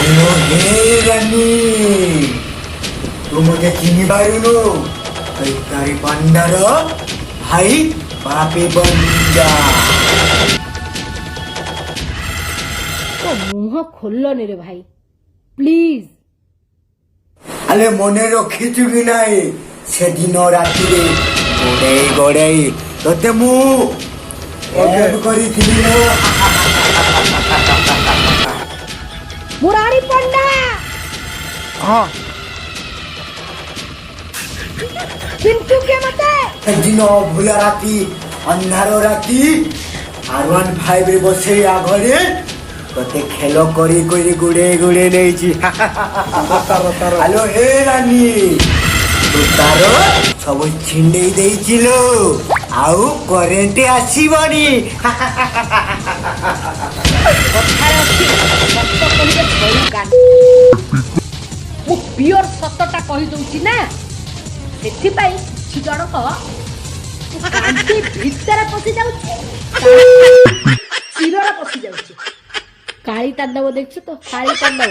hello हे रानी तू मुझे चिनी पारुनु तारी पांडार भाई बापे बंजा तो मुह खोलनी रे भाई प्लीज आले मने रखिछु कि नाई से दिन राति रे गोड़े गोड़े तोते मु अभ्यास करिथिलि न मुरारी पंडा हां पिंटू के मते से दिन भूला राति अंधार राति R15 रे बसे आघरे तोते खेलो करी करी गुड़े गुड़े नहीं हेलो हे रानी तू तारो सब छिंडे देइचिलो आउ करेंट आसीबनी कथार अछि सत्य कहिबे भय कान मु प्योर सत्यटा कहि दउची ना सेथि पई छि जणक कांती भीतर पसि जाउची शिरर पसि जाउची काली तांडव देखछु तो काली तांडव